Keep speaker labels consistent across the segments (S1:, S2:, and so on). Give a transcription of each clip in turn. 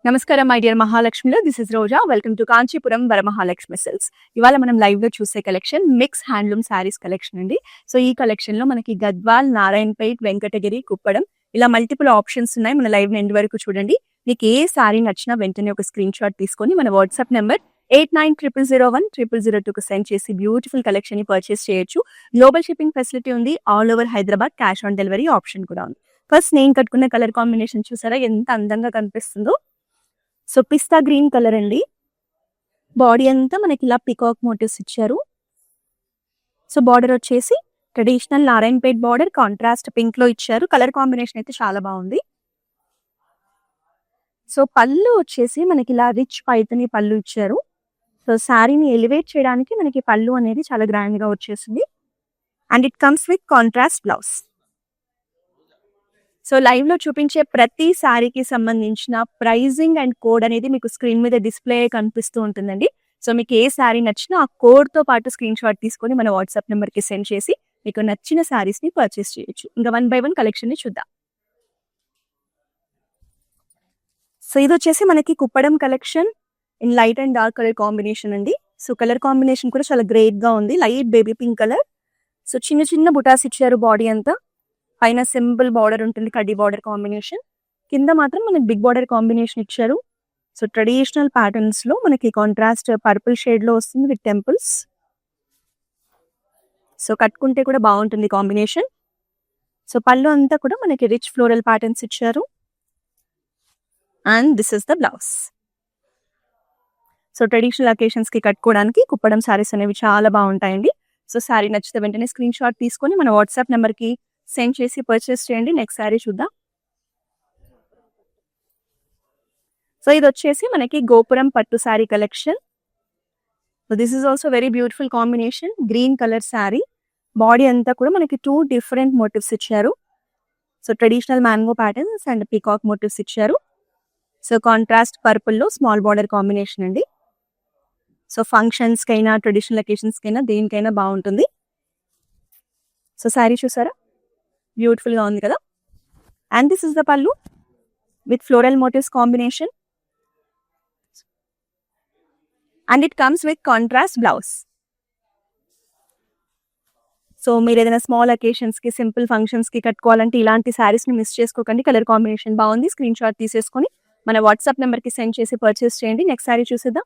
S1: నమస్కారం my dear మహాలక్ష్మిలో, this is Roja. Welcome to Kanchipuram Varamahalakshmi silks. ఇవాళ మనం లైవ్ లో చూసే collection mix handloom saris collection అండి. సో ఈ కలెక్షన్ లో మనకి గద్వాల్, నారాయణపేట్, వెంకటగిరి, కుప్పడం ఇలా మల్టిపుల్ ఆప్షన్స్ ఉన్నాయి. మన లైవ్ ఎండ్ వరకు చూడండి. మీకు ఏ శారీ నచ్చినా వెంటనే ఒక స్క్రీన్ షాట్ తీసుకొని మన వాట్సాప్ నెంబర్ 8900010002 సెండ్ చేసి బ్యూటిఫుల్ కలెక్షన్ ని పర్చేస్ చేయొచ్చు. గ్లోబల్ షిప్పింగ్ ఫెసిలిటీ ఉంది. All over Hyderabad cash on delivery option కూడా ఉంది. ఫస్ట్ నేను కట్టుకున్న కలర్ కాంబినేషన్ చూసారా ఎంత అందంగా కనిపిస్తుందో. సో పిస్తా గ్రీన్ కలర్ అండి. బాడీ అంతా మనకి ఇలా పికాక్ మోటివ్స్ ఇచ్చారు. సో బార్డర్ వచ్చేసి traditional Narayanpet border, contrast pink లో ఇచ్చారు. కలర్ కాంబినేషన్ అయితే చాలా బాగుంది. సో పళ్ళు వచ్చేసి మనకి ఇలా రిచ్ పైతని పళ్ళు ఇచ్చారు. సో శారీని ఎలివేట్ చేయడానికి మనకి పళ్ళు అనేది చాలా గ్రాండ్ గా వచ్చేసింది. And it comes with contrast blouse. So live లో చూపించే ప్రతి శారీకి సంబంధించిన ప్రైజింగ్ అండ్ కోడ్ అనేది మీకు స్క్రీన్ మీద డిస్ప్లే కనిపిస్తూ ఉంటుందండి. సో మీకు ఏ శారీ నచ్చినా ఆ కోడ్ తో పాటు స్క్రీన్ షాట్ తీసుకొని మన వాట్సాప్ నెంబర్ కి సెండ్ చేసి మీకు నచ్చిన శారీస్ ని పర్చేస్ చేయొచ్చు. ఇంకా 1 by 1 కలెక్షన్ ని చూద్దాం. సో ఇది వచ్చేసి మనకి Kuppadam collection in light and dark colour combination అండి. సో కలర్ కాంబినేషన్ కూడా చాలా గ్రేట్ గా ఉంది. Light baby pink colour. So చిన్న చిన్న బుటాస్ ఇచ్చారు. బాడీ అంతా పైన సింపుల్ బార్డర్ ఉంటుంది, కడ్డీ బార్డర్ కాంబినేషన్. కింద మాత్రం మనకి బిగ్ బార్డర్ కాంబినేషన్ ఇచ్చారు. సో ట్రెడిషనల్ ప్యాటర్న్స్ లో మనకి కాంట్రాస్ట్ పర్పుల్ షేడ్ లో వస్తుంది విత్ టెంపుల్స్. సో కట్టుకుంటే కూడా బాగుంటుంది కాంబినేషన్. సో పళ్ళు అంతా కూడా మనకి రిచ్ ఫ్లోరల్ ప్యాటర్న్స్ ఇచ్చారు. And this is the blouse. So traditional occasions కి కట్టుకోవడానికి కుప్పడం శారీస్ అనేవి చాలా బాగుంటాయండి. సో శారీ నచ్చితే వెంటనే స్క్రీన్ షాట్ తీసుకొని మన వాట్సాప్ నెంబర్ కి సెండ్ చేసి పర్చేస్ చేయండి. నెక్స్ట్ శారీ చూద్దాం. సో ఇది వచ్చేసి మనకి గోపురం పట్టు sari collection. So this is also very beautiful combination. Green colour sari. Body అంతా కూడా మనకి 2 డిఫరెంట్ మోటివ్స్ ఇచ్చారు. So traditional mango patterns and peacock motives ఇచ్చారు. సో కాంట్రాస్ట్ పర్పుల్ లో స్మాల్ బార్డర్ కాంబినేషన్ అండి. సో ఫంక్షన్స్ కైనా ట్రెడిషనల్ అకేషన్స్ కైనా దేనికైనా బాగుంటుంది. సో శారీ చూసారా, బ్యూటిఫుల్ గా ఉంది కదా. And this is the pallu with floral motives combination. And it comes with contrast blouse. So మీరు ఏదైనా స్మాల్ అకేషన్స్ కి, సింపుల్ ఫంక్షన్స్ కి కట్టుకోవాలంటే ఇలాంటి శారీస్ ని మిస్ చేసుకోకండి. కలర్ కాంబినేషన్ బాగుంది. స్క్రీన్ షాట్ తీసేసుకొని మన వాట్సాప్ నెంబర్ కి సెండ్ చేసి పర్చేస్ చేయండి. నెక్స్ట్ శారీ చూసేద్దాం.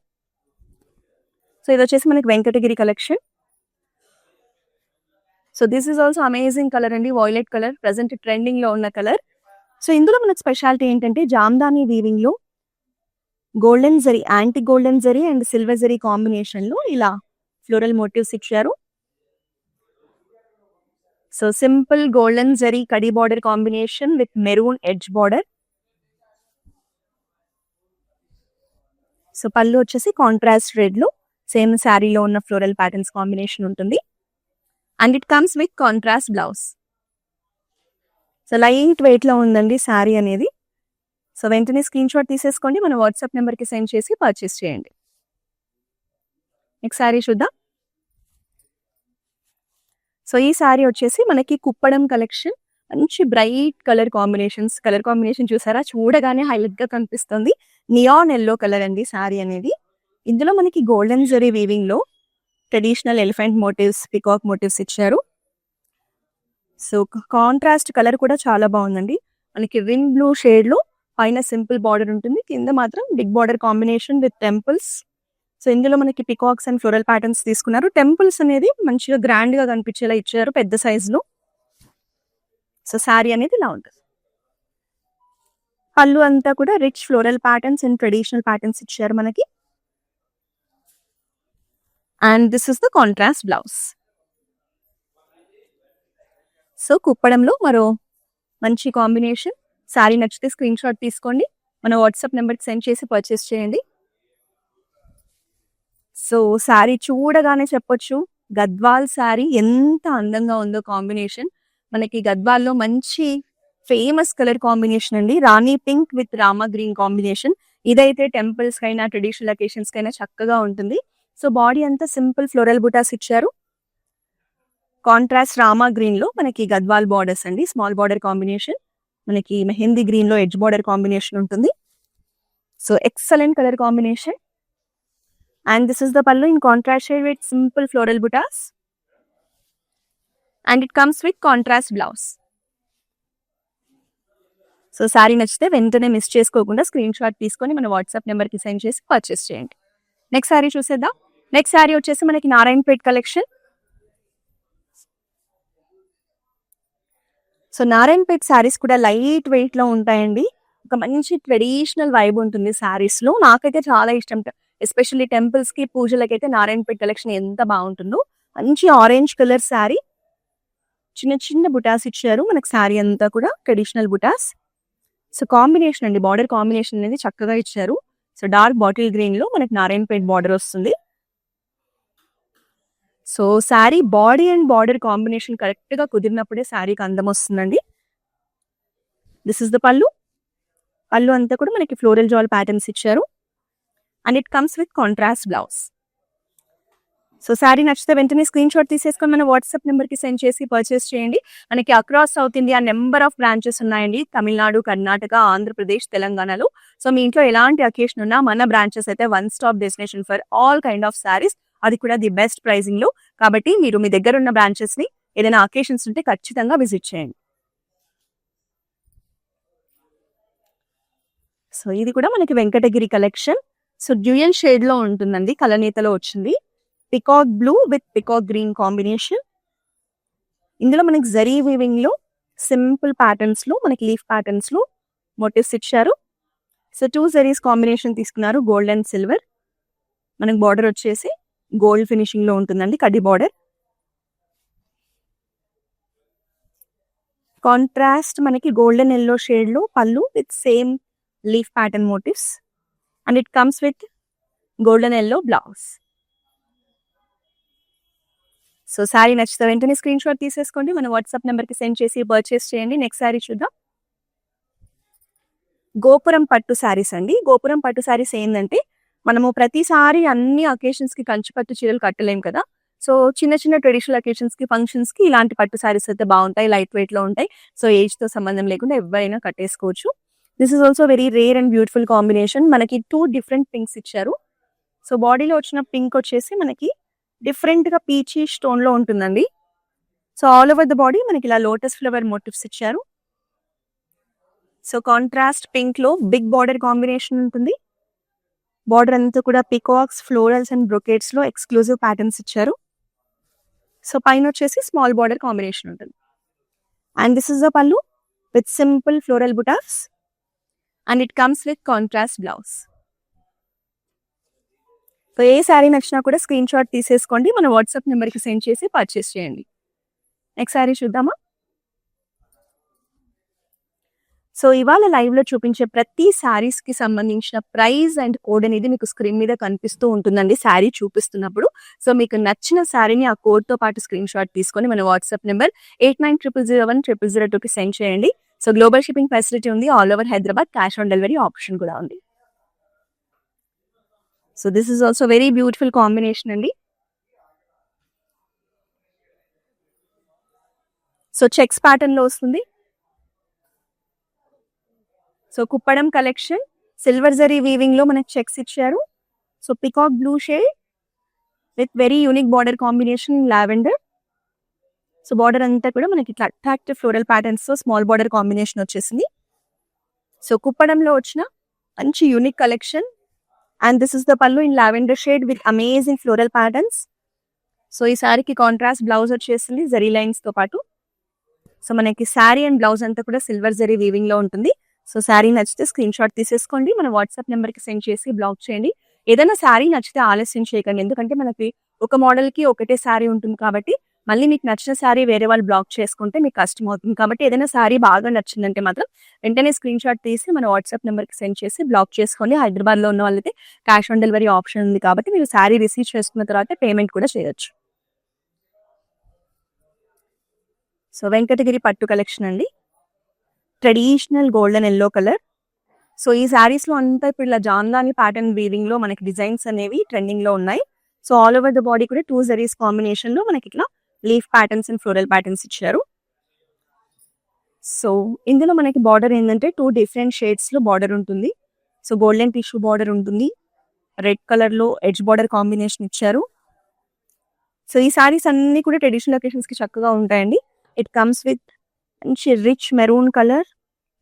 S1: సో ఇది వచ్చేసి మనకి Venkatagiri collection. So this is also amazing colour అండి. వాయిలెట్ కలర్ ప్రెసెంట్ ట్రెండింగ్ లో ఉన్న కలర్. సో ఇందులో మనకు స్పెషాలిటీ ఏంటంటే జామ్దాని వీవింగ్ లో golden zari, anti golden zari and silver zari combination లో ఇలా ఫ్లోరల్ మోటివ్స్ ఇచ్చారు. So simple golden zari khadi border combination with maroon edge border. So పళ్ళు వచ్చేసి కాంట్రాస్ట్ రెడ్ లో సేమ్ శారీలో ఉన్న ఫ్లోరల్ ప్యాటర్న్స్ కాంబినేషన్ ఉంటుంది. And it comes with contrast blouse. So light weight లో ఉందండి శారీ అనేది. సో వెంటనే స్క్రీన్ షాట్ తీసేసుకోండి, మన వాట్సాప్ నెంబర్ కి సెండ్ చేసి పర్చేస్ చేయండి. నెక్స్ట్ శారీ చూద్దాం. సో ఈ శారీ వచ్చేసి మనకి కుప్పడం కలెక్షన్. మంచి bright colour combinations. Colour combination చూసారా, చూడగానే హైలైట్ గా కనిపిస్తుంది. నియాన్ ఎల్లో కలర్ అండి శారీ అనేది. ఇందులో మనకి గోల్డెన్ జరీ వీవింగ్ లో traditional elephant motives, peacock motives ఇచ్చారు. సో కాంట్రాస్ట్ కలర్ కూడా చాలా బాగుందండి. మనకి విండ్ బ్లూ షేడ్ లో పైన సింపుల్ బార్డర్ ఉంటుంది, కింద మాత్రం big border combination with temples. So ఇందులో మనకి పికాక్స్ అండ్ ఫ్లోరల్ ప్యాటర్న్స్ తీసుకున్నారు. టెంపుల్స్ అనేది మంచిగా గ్రాండ్ గా కనిపించేలా ఇచ్చారు పెద్ద సైజ్ లో. సో శారీ అనేది ఇలా ఉంటుంది. పళ్ళు అంతా కూడా rich floral patterns and traditional patterns ఇచ్చారు మనకి. And this is the contrast blouse. So కుప్పడంలో మరో మంచి కాంబినేషన్. శారీ నచ్చితే స్క్రీన్ షాట్ తీసుకోండి, మన వాట్సాప్ నెంబర్కి సెండ్ చేసి పర్చేస్ చేయండి. సో శారీ చూడగానే చెప్పొచ్చు గద్వాల్ శారీ ఎంత అందంగా ఉందో కాంబినేషన్. మనకి గద్వాల్లో మంచి ఫేమస్ కలర్ కాంబినేషన్ అండి. Rani pink with Rama green combination. ఇదైతే టెంపుల్స్ కైనా ట్రెడిషనల్ అకేషన్స్ కైనా చక్కగా ఉంటుంది. సో బాడీ అంతా సింపుల్ ఫ్లోరల్ బుటాస్ ఇచ్చారు. కాంట్రాస్ట్ రామా గ్రీన్ లో మనకి గద్వాల్ బార్డర్స్ అండి. Small border combination. మనకి మెహందీ గ్రీన్ లో ఎడ్జ్ బార్డర్ కాంబినేషన్ ఉంటుంది. So excellent colour combination. And this is the pallu in contrast shade with simple floral butas. And it comes with contrast blouse. So sari నచ్చితే వెంటనే miss చేసుకోకుండా screenshot తీసుకొని మన WhatsApp నెంబర్కి send చేసి పర్చేస్ చేయండి. నెక్స్ట్ శారీ చూసేద్దాం. నెక్స్ట్ శారీ వచ్చేసి మనకి నారాయణపేట్ కలెక్షన్. సో నారాయణపేట్ శారీస్ కూడా లైట్ వెయిట్ లో ఉంటాయండి. ఒక మంచి ట్రెడిషనల్ వైబ్ ఉంటుంది శారీస్ లో. నాకైతే చాలా ఇష్టం. ఎస్పెషల్లీ టెంపుల్స్ కి పూజలకైతే నారాయణపేట్ కలెక్షన్ ఎంత బాగుంటుందో. మంచి ఆరెంజ్ కలర్ శారీ, చిన్న చిన్న బుటాస్ ఇచ్చారు మనకి శారీ అంతా కూడా ట్రెడిషనల్ బుటాస్. సో కాంబినేషన్ అండి, బార్డర్ కాంబినేషన్ అనేది చక్కగా ఇచ్చారు. సో డార్క్ బాటిల్ గ్రీన్ లో మనకి నారాయణపేట్ బార్డర్ వస్తుంది. So sari body and border combination correct గా కుదిరినప్పుడే శారీకి అందం వస్తుందండి. దిస్ ఇస్ ద పల్లు. పల్లు అంతా కూడా మనకి ఫ్లోరల్ జాల్ ప్యాటర్న్స్ ఇచ్చారు. And it comes with contrast blouse. So sari నచ్చితే వెంటనే స్క్రీన్ షాట్ తీసేసుకొని మన వాట్సాప్ నెంబర్కి సెండ్ చేసి పర్చేస్ చేయండి. మనకి across south India number of branches ఉన్నాయండి. తమిళనాడు, కర్ణాటక, ఆంధ్రప్రదేశ్, తెలంగాణలో. సో మీ ఇంట్లో ఎలాంటి అకేషన్ ఉన్నా మన బ్రాంచెస్ అయితే one stop destination for all kind of saris. అది కూడా ది బెస్ట్ ప్రైజింగ్ లో. కాబట్టి మీరు మీ దగ్గర ఉన్న బ్రాంచెస్ ని ఏదైనా అకేషన్స్ ఉంటే ఖచ్చితంగా విజిట్ చేయండి. సో ఇది కూడా మనకి Venkatagiri collection. So dual shade లో ఉంటుందండి, కలనేతలో వచ్చింది. Peacock blue with peacock green combination. ఇందులో మనకి జరీ వీవింగ్ లో సింపుల్ ప్యాటర్న్స్ లో మనకి లీఫ్ ప్యాటర్న్స్ లో మోటివ్స్ ఇచ్చారు. సో 2 జరీస్ కాంబినేషన్ తీసుకున్నారు, గోల్డ్ అండ్ సిల్వర్. మనకి బార్డర్ వచ్చేసి గోల్డ్ ఫినిషింగ్ లో ఉంటుందండి, కడ్డీ బార్డర్. కాంట్రాస్ట్ మనకి గోల్డెన్ ఎల్లో షేడ్ లో pallu with same leaf pattern motives. And it comes with golden yellow blouse. So sari నచ్చితే వెంటనే స్క్రీన్ షాట్ తీసేసుకోండి, మన వాట్సాప్ నెంబర్కి సెండ్ చేసి పర్చేస్ చేయండి. నెక్స్ట్ శారీ చూద్దాం. గోపురం పట్టు శారీస్ అండి. గోపురం పట్టు శారీస్ ఏంటంటే మనము ప్రతిసారి అన్ని అకేషన్స్ కి కంచి పట్టు చీరలు కట్టలేం కదా. సో చిన్న చిన్న ట్రెడిషనల్ అకేషన్స్ కి, ఫంక్షన్స్ కి ఇలాంటి పట్టు శారీస్ అయితే బాగుంటాయి, లైట్ వెయిట్ లో ఉంటాయి. సో ఏజ్ తో సంబంధం లేకుండా ఎవరైనా కట్టేసుకోవచ్చు. This is also very rare and beautiful combination. మనకి 2 డిఫరెంట్ పింక్స్ ఇచ్చారు. సో బాడీలో వచ్చిన పింక్ వచ్చేసి మనకి డిఫరెంట్ గా పీచీ స్టోన్ లో ఉంటుందండి. So all over the body మనకి ఇలా లోటస్ ఫ్లవర్ మోటివ్స్ ఇచ్చారు. సో కాంట్రాస్ట్ పింక్ లో బిగ్ బార్డర్ కాంబినేషన్ ఉంటుంది. బార్డర్ అంతా కూడా పికాక్స్, ఫ్లోరల్స్ అండ్ బ్రొకేట్స్ లో ఎక్స్క్లూజివ్ ప్యాటర్న్స్ ఇచ్చారు. సో పైన వచ్చేసి స్మాల్ బార్డర్ కాంబినేషన్ ఉంటుంది. And this is the pallu with simple floral butas. And it comes with contrast blouse. So ఏ శారీ నచ్చినా కూడా స్క్రీన్ షాట్ తీసేసుకోండి, మన వాట్సాప్ నెంబర్కి సెండ్ చేసి పర్చేస్ చేయండి. నెక్స్ట్ శారీ చూద్దామా. సో ఇవాళ లైవ్ లో చూపించే ప్రతి శారీస్ కి సంబంధించిన ప్రైస్ అండ్ కోడ్ అనేది మీకు స్క్రీన్ మీద కనిపిస్తూ ఉంటుందండి శారీ చూపిస్తున్నప్పుడు. సో మీకు నచ్చిన శారీని ఆ కోడ్ తో పాటు స్క్రీన్ షాట్ తీసుకొని మన వాట్సాప్ నెంబర్ 8900010002కి సెండ్ చేయండి. సో గ్లోబల్ షిప్పింగ్ ఫెసిలిటీ ఉంది, all over Hyderabad. Cash on delivery option కూడా ఉంది. So this is also very beautiful combination అండి. సో చెక్స్ ప్యాటర్న్ లో వస్తుంది. So Kuppadam collection, silver zari weaving లో మనకి చెక్స్ ఇచ్చారు. So peacock blue shade with very unique border combination in lavender. So border అంతా కూడా మనకి ఇట్లా అట్రాక్టివ్ ఫ్లోరల్ ప్యాటర్న్స్ తో స్మాల్ బార్డర్ కాంబినేషన్ వచ్చేసింది. సో కుప్పడంలో వచ్చిన మంచి unique collection. And this is the pallu in lavender shade with amazing floral patterns. So ఈ శారీకి కాంట్రాస్ట్ బ్లౌజ్ వచ్చేసింది జరీ లైన్స్ తో పాటు. సో మనకి శారీ అండ్ బ్లౌజ్ అంతా కూడా సిల్వర్ జరీ వీవింగ్ లో ఉంటుంది. సో శారీ నచ్చితే స్క్రీన్ షాట్ తీసేసుకోండి, మన వాట్సాప్ నెంబర్కి సెండ్ చేసి బ్లాక్ చేయండి. ఏదైనా శారీ నచ్చితే ఆలస్యం చేయకండి, ఎందుకంటే మనకి ఒక మోడల్ కి ఒకటే శారీ ఉంటుంది కాబట్టి మళ్ళీ మీకు నచ్చిన శారీ వేరే వాళ్ళు బ్లాక్ చేసుకుంటే మీకు కష్టం అవుతుంది. కాబట్టి ఏదైనా శారీ బాగా నచ్చిందంటే మాత్రం వెంటనే స్క్రీన్ షాట్ తీసి మన వాట్సాప్ నెంబర్కి సెండ్ చేసి బ్లాక్ చేసుకోండి. హైదరాబాద్ లో ఉన్న వాళ్ళైతే క్యాష్ ఆన్ డెలివరీ ఆప్షన్ ఉంది కాబట్టి మీరు శారీ రిసీవ్ చేసుకున్న తర్వాత పేమెంట్ కూడా చేయొచ్చు. సో వెంకటగిరి పట్టు కలెక్షన్ అండి, traditional golden yellow colour. So ఈ శారీస్ లో అంతా ఇప్పుడు ఇలా జామ్దాని ప్యాటర్న్ వీవింగ్ లో మనకి డిజైన్స్ అనేవి ట్రెండింగ్ లో ఉన్నాయి. So all over the body కూడా 2 జరీస్ కాంబినేషన్ లో మనకి ఇట్లా leaf patterns and floral patterns ఇచ్చారు. సో ఇందులో మనకి బార్డర్ ఏంటంటే 2 డిఫరెంట్ షేడ్స్ లో బార్డర్ ఉంటుంది. సో గోల్డెన్ టిష్యూ బార్డర్ ఉంటుంది, రెడ్ కలర్ లో ఎడ్జ్ బార్డర్ కాంబినేషన్ ఇచ్చారు. సో ఈ సారీస్ అన్ని కూడా ట్రెడిషనల్ ఒకేషన్స్ కి చక్కగా ఉంటాయండి. ఇట్ కమ్స్ విత్ మంచి rich maroon colour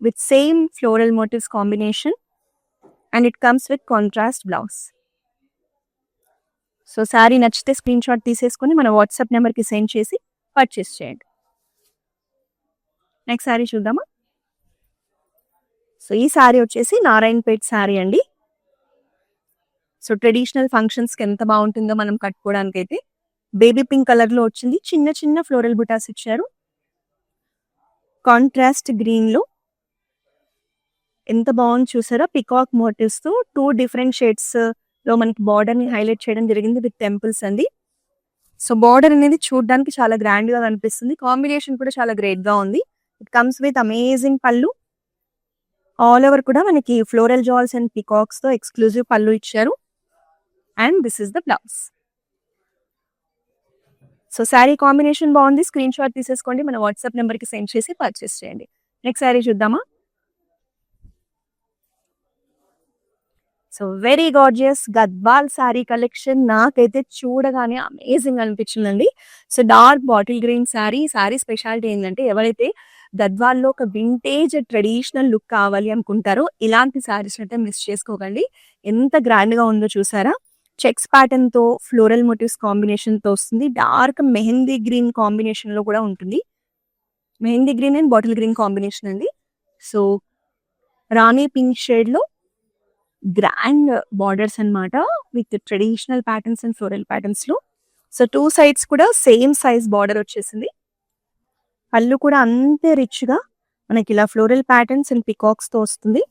S1: with same floral motives combination and it comes with contrast blouse. So sari నచ్చితే స్క్రీన్ షాట్ తీసేసుకొని మన వాట్సాప్ నెంబర్కి సెండ్ చేసి పర్చేస్ చేయండి. నెక్స్ట్ శారీ చూద్దామా. సో ఈ శారీ వచ్చేసి నారాయణపేట్ శారీ అండి. సో ట్రెడిషనల్ ఫంక్షన్స్కి ఎంత బాగుంటుందో మనం కట్టుకోవడానికి అయితే. బేబీ పింక్ కలర్లో వచ్చింది, చిన్న చిన్న ఫ్లోరల్ బుటాస్ ఇచ్చారు. కాంట్రాస్ట్ గ్రీన్లో ఎంత బాగుంది చూసారా, పికాక్ మోటివ్స్తో 2 డిఫరెంట్ షేడ్స్ లో మనకి బార్డర్ ని హైలైట్ చేయడం జరిగింది విత్ టెంపుల్స్ అండి. సో బార్డర్ అనేది చూడడానికి చాలా గ్రాండ్ గా కనిపిస్తుంది, కాంబినేషన్ కూడా చాలా గ్రేట్ గా ఉంది. ఇట్ కమ్స్ విత్ అమేజింగ్ పళ్ళు, ఆల్ ఓవర్ కూడా మనకి ఫ్లోరల్ జాల్స్ అండ్ పికాక్స్ తో ఎక్స్క్లూజివ్ పళ్ళు ఇచ్చారు. And this is the blouse. So sari combination బాగుంది, స్క్రీన్ షాట్ తీసేసుకోండి, మన వాట్సాప్ నెంబర్ కి సెండ్ చేసి పర్చేస్ చేయండి. నెక్స్ట్ శారీ చూద్దామా. So very gorgeous Gadwal sari collection నాకైతే చూడగానే అమేజింగ్ అనిపించిందండి. So dark bottle green sari. Sari speciality ఏంటంటే ఎవరైతే గద్వాల్లో ఒక వింటేజ్ ట్రెడిషనల్ లుక్ కావాలి అనుకుంటారో ఇలాంటి శారీస్ అయితే మిస్ చేసుకోకండి. ఎంత గ్రాండ్ గా ఉందో చూసారా, చెక్స్ ప్యాటర్న్ తో ఫ్లోరల్ మోటివ్స్ కాంబినేషన్ తో వస్తుంది. డార్క్ మెహందీ గ్రీన్ కాంబినేషన్ లో కూడా ఉంటుంది. Mehndi green and bottle green combination అండి. సో రాణి పింక్ షేడ్ లో గ్రాండ్ బార్డర్స్ అన్నమాట with traditional patterns and floral patterns లో. సో 2 సైడ్స్ కూడా సేమ్ సైజ్ బార్డర్ వచ్చేసింది. పళ్ళు కూడా అంతే రిచ్ గా మనకి ఇలా ఫ్లోరల్ ప్యాటర్న్స్ అండ్ పికాక్స్ తో వస్తుంది.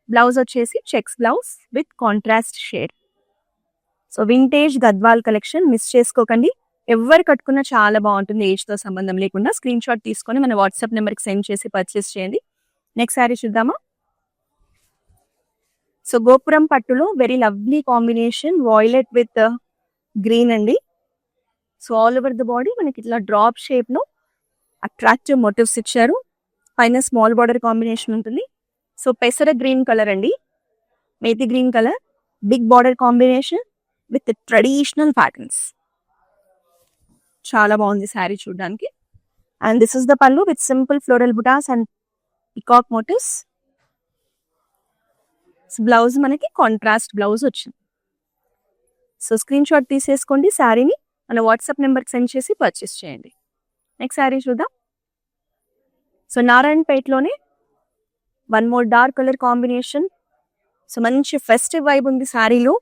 S1: బ్లౌజ్ వచ్చేసి checks blouse with contrast shade. So vintage Gadwal collection miss చేసుకోకండి, ఎవరు కట్టుకున్నా చాలా బాగుంటుంది, ఏజ్ తో సంబంధం లేకుండా. స్క్రీన్ షాట్ తీసుకొని మన వాట్సాప్ నెంబర్ కి సెండ్ చేసి పర్చేస్ చేయండి. నెక్స్ట్ శారీ చూద్దామా. సో గోపురం పట్టులో very lovely combination violet with green అండి. So all over the body మనకి ఇట్లా డ్రాప్ షేప్ లో అట్రాక్టివ్ మోటివ్స్ ఇచ్చారు. పైన స్మాల్ బార్డర్ కాంబినేషన్ ఉంటుంది. సో పెసర గ్రీన్ కలర్ అండి, మేతి green colour, big border combination with traditional patterns. చాలా బాగుంది శారీ చూడడానికి. And this is the pallu with simple floral butas and peacock motives. Blouse మనకి కాంట్రాస్ట్ బ్లౌజ్ వచ్చింది. సో స్క్రీన్ షాట్ తీసేసుకోండి, శారీని మన వాట్సాప్ నెంబర్కి సెండ్ చేసి పర్చేస్ చేయండి. నెక్స్ట్ శారీ చూద్దాం. సో నారాయణపేటలోనే one more dark colour combination. So మంచి ఫెస్టివ్ వైబ్ ఉంది శారీలో.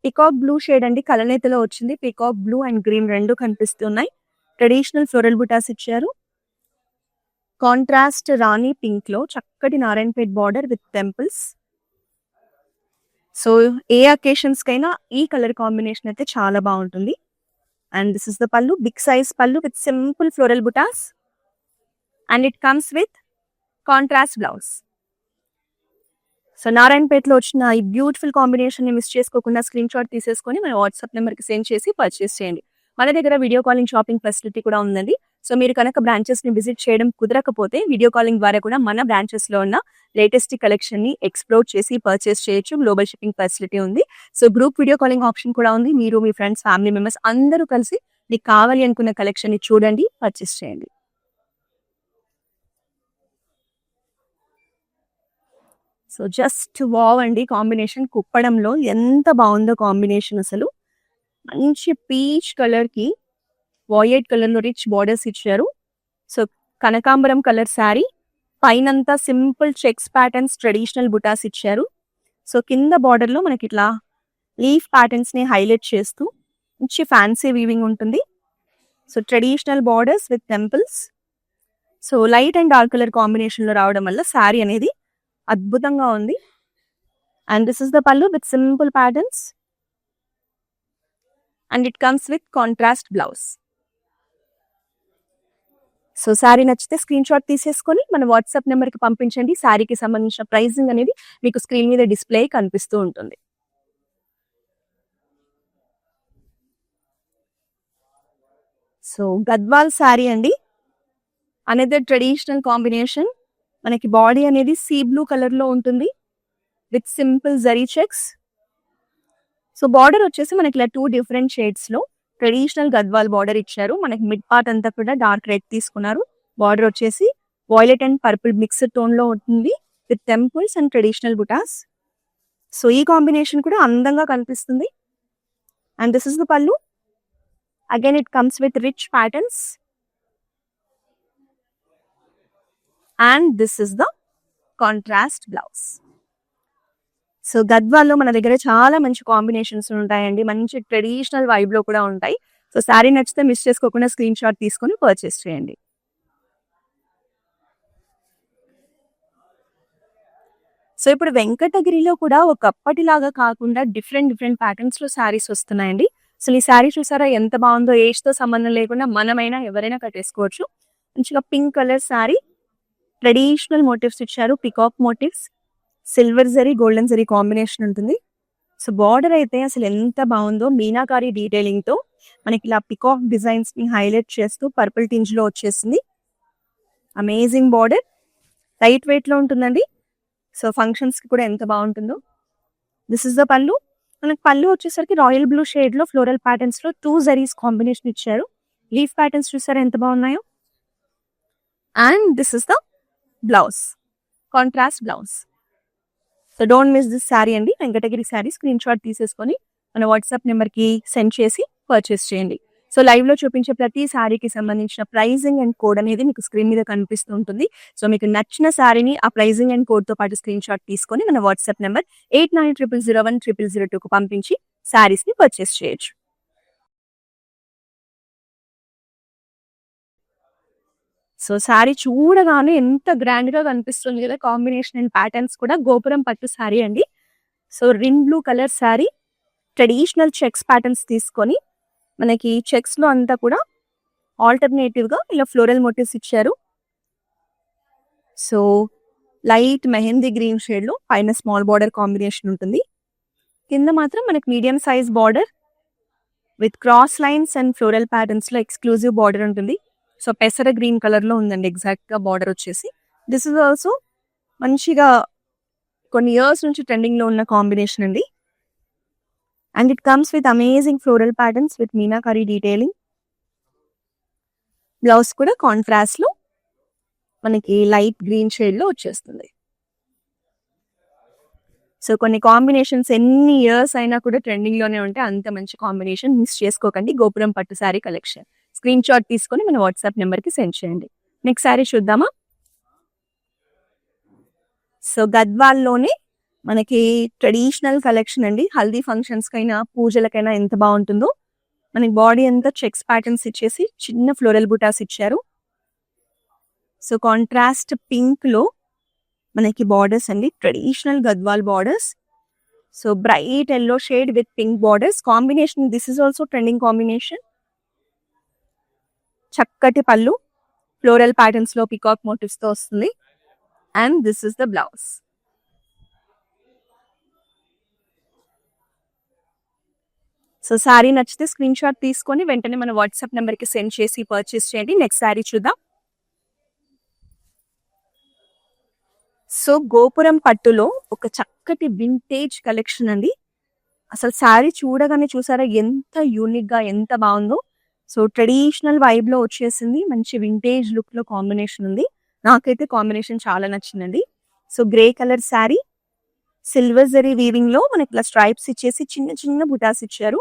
S1: పికాక్ బ్లూ షేడ్ అండి, కలనేతలో వచ్చింది. పికాక్ బ్లూ అండ్ గ్రీన్ రెండు కనిపిస్తున్నాయి. ట్రెడిషనల్ ఫ్లోరల్ బుటాస్ ఇచ్చారు. కాంట్రాస్ట్ రాణి పింక్ లో చక్కటి Narayanpet border with temples. So ఏ అకేషన్స్ కైనా ఈ కలర్ కాంబినేషన్ అయితే చాలా బాగుంటుంది. And this is the pallu, big size pallu with simple floral butas and it comes with contrast blouse. So నారాయణపేటలో వచ్చిన ఈ బ్యూటిఫుల్ కాంబినేషన్ ని మిస్ చేసుకోకుండా స్క్రీన్ షాట్ తీసేసుకొని మన వాట్సాప్ నెంబర్కి సెండ్ చేసి పర్చేస్ చేయండి. మన దగ్గర వీడియో కాలింగ్ షాపింగ్ ఫెసిలిటీ కూడా ఉందండి. సో మీరు కనుక బ్రాంచెస్ ని విజిట్ చేయడం కుదరకపోతే వీడియో కాలింగ్ ద్వారా కూడా మన బ్రాంచెస్ లో ఉన్న లేటెస్ట్ కలెక్షన్ ని ఎక్స్ప్లోర్ చేసి పర్చేస్ చేయొచ్చు. గ్లోబల్ షిప్పింగ్ ఫెసిలిటీ ఉంది. So group video calling option కూడా ఉంది. మీరు మీ ఫ్రెండ్స్ ఫ్యామిలీ మెంబర్స్ అందరూ కలిసి మీకు కావాలి అనుకున్న కలెక్షన్ ని చూడండి, పర్చేస్ చేయండి. సో జస్ట్ వావ్ అండి కాంబినేషన్. కుప్పడంలో ఎంత బాగుందో కాంబినేషన్ అసలు. మంచి పీచ్ కలర్ కి వాయిలెట్ కలర్ లో రిచ్ బార్డర్స్ ఇచ్చారు. సో కనకాంబరం కలర్ శారీ, పైనంతా simple checks patterns traditional butas ఇచ్చారు. సో కింద బార్డర్ లో మనకి ఇట్లా లీఫ్ ప్యాటర్న్స్ ని హైలైట్ చేస్తూ మంచి ఫ్యాన్సీ వీవింగ్ ఉంటుంది. So traditional borders with temples. So light and dark colour combination లో రావడం వల్ల శారీ అనేది అద్భుతంగా ఉంది. And this is the pallu with simple patterns and it comes with contrast blouse. So sari నచ్చితే స్క్రీన్ షాట్ తీసేసుకొని మన వాట్సాప్ నెంబర్కి పంపించండి. శారీకి సంబంధించిన ప్రైజింగ్ అనేది మీకు స్క్రీన్ మీద డిస్ప్లే కనిపిస్తూ ఉంటుంది. సో గద్వాల్ శారీ అండి, అనదర్ ట్రెడిషనల్ కాంబినేషన్. మనకి బాడీ అనేది సీ బ్లూ కలర్ లో ఉంటుంది. With simple zari checks. So border వచ్చేసి మనకి ఇలా 2 డిఫరెంట్ షేడ్స్ లో ట్రెడిషనల్ గద్వాల్ బార్డర్ ఇచ్చారు. మనకి మిడ్ పార్ట్ అంతా కూడా డార్క్ రెడ్ తీసుకున్నారు. బార్డర్ వచ్చేసి violet and purple mixed tone లో ఉంటుంది with temples and traditional butas. So ఈ కాంబినేషన్ కూడా అందంగా కనిపిస్తుంది. And this is the pallu. Again it comes with rich patterns. And this is the contrast blouse. So గద్వాల్లో మన దగ్గర చాలా మంచి కాంబినేషన్స్ ఉంటాయండి. మంచి ట్రెడిషనల్ వైబ్ లో కూడా ఉంటాయి. సో శారీ నచ్చితే మిస్ చేసుకోకుండా స్క్రీన్ షాట్ తీసుకొని పర్చేస్ చేయండి. సో ఇప్పుడు వెంకటగిరిలో కూడా ఒకప్పటిలాగా కాకుండా డిఫరెంట్ డిఫరెంట్ ప్యాటర్న్స్ లో శారీస్ వస్తున్నాయండి. అసలు ఈ శారీ చూసారా ఎంత బాగుందో. ఏజ్ తో సంబంధం లేకుండా మనమైనా ఎవరైనా కట్టేసుకోవచ్చు. మంచిగా pink colour sari, traditional motifs ఇచ్చారు, peacock motifs, silver zari golden zari combination ఉంటుంది. సో బార్డర్ అయితే అసలు ఎంత బాగుందో. మీనాకారి డీటెయిలింగ్ తో మనకి ఇలా పికాక్ డిజైన్స్ ని హైలైట్ చేస్తూ పర్పుల్ టింజ్ లో వచ్చేసింది. అమేజింగ్ బార్డర్, లైట్ వెయిట్ లో ఉంటుందండి. సో ఫంక్షన్స్ కి కూడా ఎంత బాగుంటుందో. దిస్ ఇస్ ద పల్లు. మనకి పల్లు వచ్చేసరికి రాయల్ బ్లూ షేడ్ లో ఫ్లోరల్ ప్యాటర్న్స్ లో 2 జరీస్ కాంబినేషన్ ఇచ్చారు. లీఫ్ ప్యాటర్న్స్ చూసారా ఎంత బాగున్నాయో. And this is the blouse, contrast blouse. So don't miss this sari అండి. వెంకటగిరి శారీ స్క్రీన్ షాట్ తీసేసుకొని మన వాట్సాప్ నెంబర్కి సెండ్ చేసి పర్చేస్ చేయండి. సో లైవ్ లో చూపించే ప్రతి శారీకి సంబంధించిన ప్రైజింగ్ అండ్ కోడ్ అనేది మీకు స్క్రీన్ మీద కనిపిస్తూ ఉంటుంది. సో మీకు నచ్చిన శారీని ఆ ప్రైజింగ్ అండ్ కోడ్ తో పాటు స్క్రీన్ షాట్ తీసుకొని మన వాట్సాప్ నెంబర్ 8900010002కు పంపించి శారీస్ ని పర్చేస్ చేయొచ్చు. సో శారీ చూడగానే ఎంత గ్రాండ్ గా కనిపిస్తుంది కదా. కాంబినేషన్ అండ్ ప్యాటర్న్స్ కూడా గోపురం పట్టు శారీ అండి. సో రిన్ blue colour sari, traditional checks patterns తీసుకొని మనకి చెక్స్ లో అంతా కూడా ఆల్టర్నేటివ్ గా ఇలా ఫ్లోరల్ మోటివ్స్ ఇచ్చారు. సో లైట్ మెహందీ గ్రీన్ షేడ్ లో పైన స్మాల్ బార్డర్ కాంబినేషన్ ఉంటుంది. కింద మాత్రం మనకి medium size border with cross lines and floral patterns లో ఎక్స్క్లూజివ్ బార్డర్ ఉంటుంది. సో పెసర గ్రీన్ కలర్ లో ఉందండి ఎగ్జాక్ట్ గా బార్డర్ వచ్చేసి. దిస్ ఇస్ ఆల్సో మంచిగా కొన్ని ఇయర్స్ నుంచి ట్రెండింగ్ లో ఉన్న కాంబినేషన్ అండి. And it comes with amazing floral patterns with meenakari detailing. Blouse కూడా కాంట్రాస్ట్ లో మనకి లైట్ గ్రీన్ షేడ్ లో వచ్చేస్తుంది. సో కొన్ని కాంబినేషన్స్ ఎన్ని ఇయర్స్ అయినా కూడా ట్రెండింగ్ లోనే ఉంటాయి. అంత మంచి కాంబినేషన్ మిస్ చేసుకోకండి. గోపురం పట్టు శారీ కలెక్షన్ స్క్రీన్ షాట్ తీసుకొని మన వాట్సాప్ నెంబర్ కి సెండ్ చేయండి. నెక్స్ట్ శారీ చూద్దామా. సో గద్వాల్లోనే మనకి ట్రెడిషనల్ కలెక్షన్ అండి. హల్దీ ఫంక్షన్స్ కైనా పూజలకైనా ఎంత బాగుంటుందో. మనకి బాడీ అంతా చెక్స్ ప్యాటర్న్స్ ఇచ్చేసి చిన్న ఫ్లోరల్ బుటాస్ ఇచ్చారు. సో కాంట్రాస్ట్ పింక్ లో మనకి బార్డర్స్ అండి, traditional Gadwal borders. So bright yellow shade with pink borders combination. This is also trending combination. చక్కటి పళ్ళు, ఫ్లోరల్ ప్యాటర్న్స్ లో పికాక్ మోటివ్స్ తో వస్తుంది. And this is the blouse. So sari నచ్చితే స్క్రీన్ షాట్ తీసుకొని వెంటనే మన వాట్సాప్ నెంబర్ కి సెండ్ చేసి పర్చేస్ చేయండి. నెక్స్ట్ శారీ చూద్దాం. సో గోపురం పట్టులో ఒక చక్కటి వింటేజ్ కలెక్షన్ అండి. అసలు శారీ చూడగానే చూసారా ఎంత యూనిక్ గా ఎంత బాగుందో. సో ట్రెడిషనల్ వైబ్ లో వచ్చేసింది. మంచి వింటేజ్ లుక్ లో కాంబినేషన్ ఉంది. నాకైతే కాంబినేషన్ చాలా నచ్చిందండి. So grey colour sari, silver zari weaving లో మనకి ఇట్లా స్ట్రైప్స్ ఇచ్చేసి చిన్న చిన్న బుటాస్ ఇచ్చారు.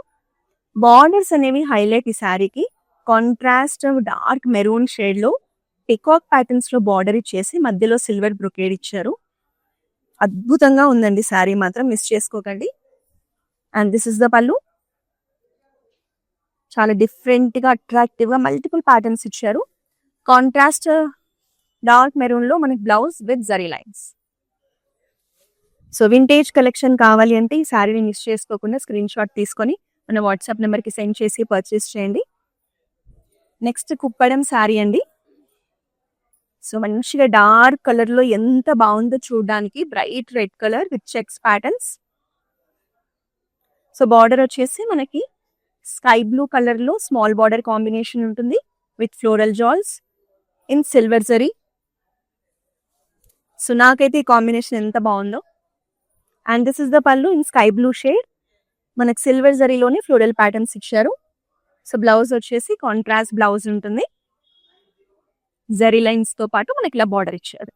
S1: బార్డర్స్ అనేవి హైలైట్ ఈ శారీకి. కాంట్రాస్ట్ డార్క్ మెరూన్ షేడ్ లో పికాక్ ప్యాటర్న్స్ లో బార్డర్ ఇచ్చేసి మధ్యలో సిల్వర్ బ్రొకేడ్ ఇచ్చారు. అద్భుతంగా ఉందండి శారీ మాత్రం, మిస్ చేసుకోకండి. అండ్ దిస్ ఇస్ ద పల్లు. చాలా డిఫరెంట్ గా అట్రాక్టివ్ గా మల్టిపుల్ ప్యాటర్న్స్ ఇచ్చారు. కాంట్రాస్ట్ డార్క్ మెరూన్ లో మనకి blouse with zari lines. So vintage collection కావాలి అంటే ఈ శారీని మిస్ చేసుకోకుండా స్క్రీన్ షాట్ తీసుకొని మన వాట్సాప్ నెంబర్ కి సెండ్ చేసి పర్చేస్ చేయండి. నెక్స్ట్ కుప్పడం శారీ అండి. సో మంచిగా డార్క్ కలర్ లో ఎంత బాగుందో చూడడానికి. Bright red colour with checks patterns. So border వచ్చేసి మనకి స్కై బ్లూ కలర్ లో స్మాల్ బార్డర్ కాంబినేషన్ ఉంటుంది with floral jaals in silver zari. So నాకైతే ఈ కాంబినేషన్ ఎంత బాగుందో. And this is the pallu in sky blue shade. మనకు సిల్వర్ జరీలోనే ఫ్లోరల్ ప్యాటర్న్స్ ఇచ్చారు. సో బ్లౌజ్ వచ్చేసి కాంట్రాస్ట్ బ్లౌజ్ ఉంటుంది. జరీ లైన్స్ తో పాటు మనకి ఇలా బార్డర్ ఇచ్చారు.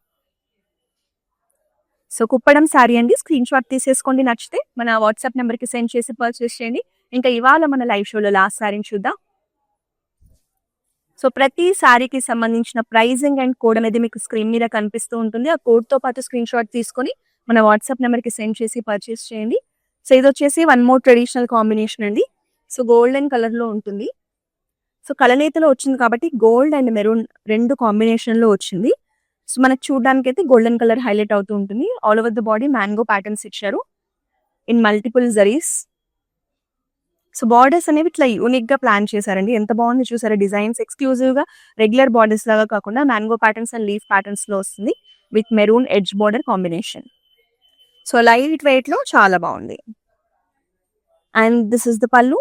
S1: సో కుప్పడం శారీ అండి. స్క్రీన్ షాట్ తీసేసుకోండి, నచ్చితే మన వాట్సాప్ నెంబర్ కి సెండ్ చేసి పర్చేస్ చేయండి. ఇంకా ఇవాళ మన లైవ్ షోలో లాస్ట్ శారీని చూద్దాం. సో ప్రతి శారీకి సంబంధించిన ప్రైజింగ్ అండ్ కోడ్ అనేది మీకు స్క్రీన్ మీద కనిపిస్తూ ఉంటుంది. ఆ కోడ్ తో పాటు స్క్రీన్ షాట్ తీసుకొని మన వాట్సాప్ నెంబర్ కి సెండ్ చేసి పర్చేస్ చేయండి. సో ఇది వచ్చేసి వన్ మోర్ ట్రెడిషనల్ కాంబినేషన్ అండి. సో గోల్డెన్ కలర్ లో ఉంటుంది. సో కలనేతలో వచ్చింది కాబట్టి గోల్డ్ అండ్ మెరూన్ రెండు కాంబినేషన్ లో వచ్చింది. సో మనకు చూడడానికి అయితే గోల్డెన్ కలర్ హైలైట్ అవుతూ ఉంటుంది. All over the body mango patterns ఇచ్చారు in multiple zaris. So borders అనేవి ఇట్లా యూనిక్ గా ప్లాన్ చేశారండి. ఎంత బాగుంది చూసారా డిజైన్స్. ఎక్స్క్లూజివ్ గా రెగ్యులర్ బార్డర్స్ లాగా కాకుండా mango patterns and leaf patterns లో వస్తుంది with maroon edge border combination. So light weight లో చాలా బాగుంది. అండ్ దిస్ ఇస్ ద పళ్ళు.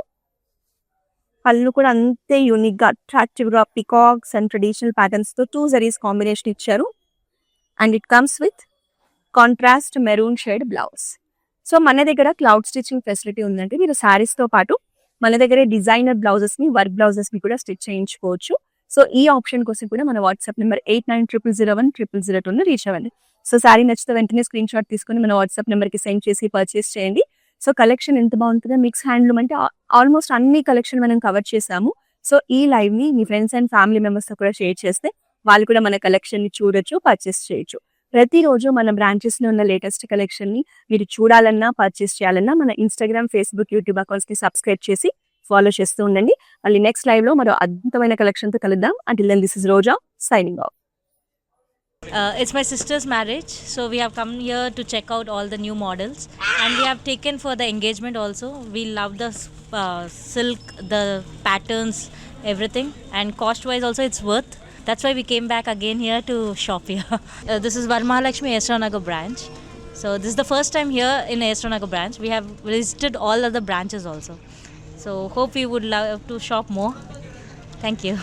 S1: పళ్ళు కూడా అంతే యూనిక్ గా అట్రాక్టివ్ గా పికాక్స్ అండ్ ట్రెడిషనల్ ప్యాటర్న్స్ తో 2 జరీస్ కాంబినేషన్ ఇచ్చారు. And it comes with contrast maroon shade blouse. So మన దగ్గర క్లౌడ్ స్టిచ్చింగ్ ఫెసిలిటీ ఉందంటే మీరు శారీస్ తో పాటు మన దగ్గర డిజైనర్ బ్లౌజెస్ ని వర్క్ బ్లౌజెస్ ని కూడా స్టిచ్ చేయించుకోవచ్చు. సో ఈ ఆప్షన్ కోసం కూడా మన వాట్సాప్ నెంబర్ 8900010002 రీచ్ అవ్వండి. సో శారీ నచ్చితే వెంటనే స్క్రీన్ షాట్ తీసుకొని మన వాట్సాప్ నెంబర్ కి సెండ్ చేసి పర్చేస్ చేయండి. సో కలెక్షన్ ఎంత బాగుంటుందో, మిక్స్ హ్యాండ్లూమ్ అంటే ఆల్మోస్ట్ అన్ని కలెక్షన్ మనం కవర్ చేసాము. సో ఈ లైవ్ ని మీ ఫ్రెండ్స్ అండ్ ఫ్యామిలీ మెంబర్స్ తో కూడా షేర్ చేస్తే వాళ్ళు కూడా మన కలెక్షన్ ని చూడొచ్చు, పర్చేస్ చేయొచ్చు. ప్రతిరోజు మన బ్రాంచెస్ లో ఉన్న లేటెస్ట్ కలెక్షన్ ని మీరు చూడాలన్నా పర్చేస్ చేయాలన్నా మన ఇన్స్టాగ్రామ్, ఫేస్బుక్, యూట్యూబ్ అకౌంట్స్ కి సబ్స్క్రైబ్ చేసి ఫాలో చేస్తూ ఉండండి. మళ్ళీ నెక్స్ట్ లైవ్ లో మరో అద్భుతమైన కలెక్షన్ తో కలుద్దాం. Until then this is Roja signing off.
S2: It's my sister's marriage, so we have come here to check out all the new models, and we have taken for the engagement also. We love the silk, the patterns, everything, and cost wise also it's worth. That's why we came back again here to shop here. This is Varmahalakshmi Esranagar branch. So this is the first time here in Esranagar branch. We have visited all other branches also. So hope you would love to shop more. Thank you.